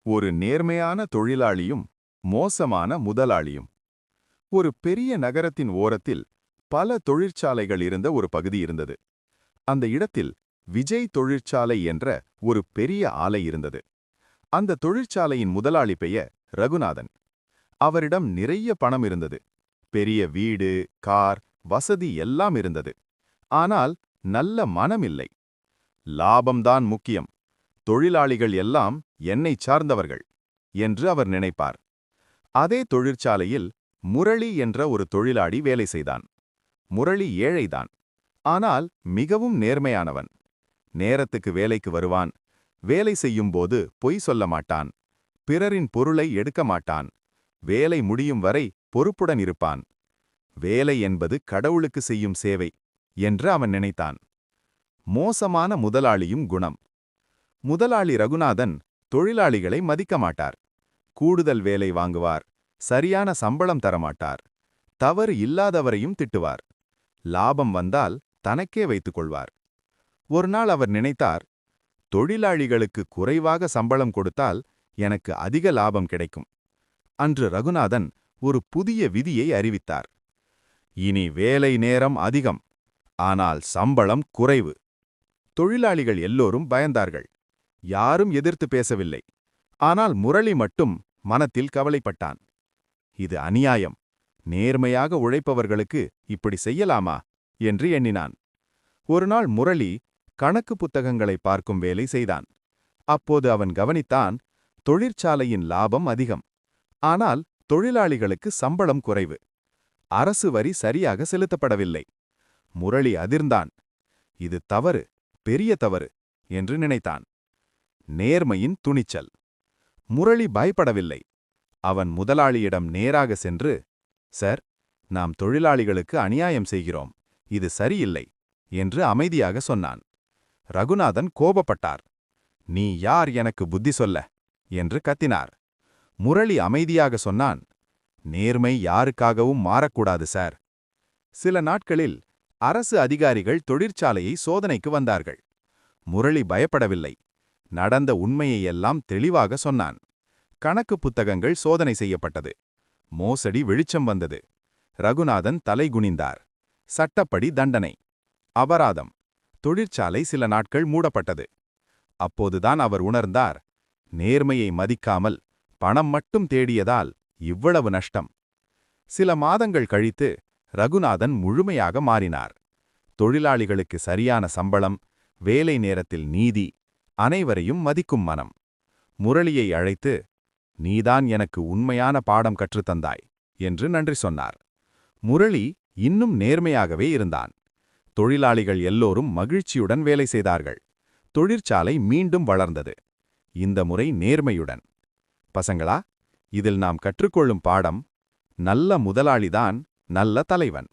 ஒரு நேர்மையான தொழிலாளியும் மோசமான முதலாளியும். ஒரு பெரிய நகரத்தின் ஓரத்தில் பல தொழிற்சாலைகள் இருந்த ஒரு பகுதி இருந்தது. அந்த இடத்தில் விஜய் தொழிற்சாலை என்ற ஒரு பெரிய ஆலை இருந்தது. அந்த தொழிற்சாலையின் முதலாளி பெயர் ரகுநாதன். அவரிடம் நிறைய பணம் இருந்தது. பெரிய வீடு, கார், வசதி எல்லாம் இருந்தது. ஆனால் நல்ல மனம் இல்லை. லாபம்தான் முக்கியம், தொழிலாளிகள் எல்லாம் என்னை சார்ந்தவர்கள் என்று அவர் நினைப்பார். அதே தொழிற்சாலையில் முரளி என்ற ஒரு தொழிலாளி வேலை செய்தான். முரளி ஏழைதான், ஆனால் மிகவும் நேர்மையானவன். நேரத்துக்கு வேலைக்கு வருவான். வேலை செய்யும்போது பொய் சொல்ல மாட்டான். பிறரின் பொருளை எடுக்க மாட்டான். வேலை முடியும் வரை பொறுப்புடன் இருப்பான். வேலை என்பது கடவுளுக்கு செய்யும் சேவை என்று அவன் நினைத்தான். மோசமான முதலாளியும் குணம். முதலாளி ரகுநாதன் தொழிலாளிகளை மதிக்க மாட்டார். கூடுதல் வேலை வாங்குவார். சரியான சம்பளம் தரமாட்டார். தவறு இல்லாதவரையும் திட்டுவார். லாபம் வந்தால் தனக்கே வைத்துக் கொள்வார். ஒரு நாள் அவர் நினைத்தார், தொழிலாளிகளுக்கு குறைவாக சம்பளம் கொடுத்தால் எனக்கு அதிக லாபம் கிடைக்கும். அன்று ரகுநாதன் ஒரு புதிய விதியை அறிவித்தார். இனி வேலை நேரம் அதிகம், ஆனால் சம்பளம் குறைவு. தொழிலாளிகள் எல்லோரும் பயந்தார்கள். யாரும் எதிர்த்து பேசவில்லை. ஆனால் முரளி மட்டும் மனத்தில் கவலைப்பட்டான். இது அநியாயம். நேர்மையாக உழைப்பவர்களுக்கு இப்படி செய்யலாமா என்று எண்ணினான். ஒருநாள் முரளி கணக்கு புத்தகங்களை பார்க்கும் வேலை செய்தான். அப்போது அவன் கவனித்தான், தொழிற்சாலையின் லாபம் அதிகம். ஆனால் தொழிலாளிகளுக்கு சம்பளம் குறைவு. அரசு வரி சரியாக செலுத்தப்படவில்லை. முரளி அதிர்ந்தான். இது தவறு, பெரிய தவறு என்று நினைத்தான். நேர்மையின் துணிச்சல். முரளி பயப்படவில்லை. அவன் முதலாளியிடம் நேராக சென்று, சார், நாம் தொழிலாளிகளுக்கு அநியாயம் செய்கிறோம், இது சரியில்லை என்று அமைதியாக சொன்னான். ரகுநாதன் கோபப்பட்டார். நீ யார் எனக்கு புத்தி சொல்ல என்று கத்தினார். முரளி அமைதியாக சொன்னான், நேர்மை யாருக்காகவும் மாறக்கூடாது சார். சில நாட்களில் அரசு அதிகாரிகள் தொழிற்சாலையை சோதனைக்கு வந்தார்கள். முரளி பயப்படவில்லை. நடந்த உண்மையையெல்லாம் தெளிவாக சொன்னான். கணக்கு புத்தகங்கள் சோதனை செய்யப்பட்டது. மோசடி வெளிச்சம் வந்தது. ரகுநாதன் தலை குனிந்தார். சட்டப்படி தண்டனை, அபராதம். தொழிற்சாலை சில நாட்கள் மூடப்பட்டது. அப்போதுதான் அவர் உணர்ந்தார், நேர்மையை மதிக்காமல் பணம் மட்டும் தேடியதால் இவ்வளவு நஷ்டம். சில மாதங்கள் கழித்து ரகுநாதன் முழுமையாக மாறினார். தொழிலாளிகளுக்கு சரியான சம்பளம், வேலை நேரத்தில் நீதி, அனைவரையும் மதிக்கும் மனம். முரளியை அழைத்து, நீதான் எனக்கு உண்மையான பாடம் கற்றுத்தந்தாய் என்று நன்றி சொன்னார். முரளி இன்னும் நேர்மையாகவே இருந்தான். தொழிலாளிகள் எல்லோரும் மகிழ்ச்சியுடன் வேலை செய்தார்கள். தொழிற்சாலை மீண்டும் வளர்ந்தது. இந்த முறை நேர்மையுடன். பசங்களா, இதில் நாம் கற்றுக்கொள்ளும் பாடம், நல்ல முதலாளிதான் நல்ல தலைவன்.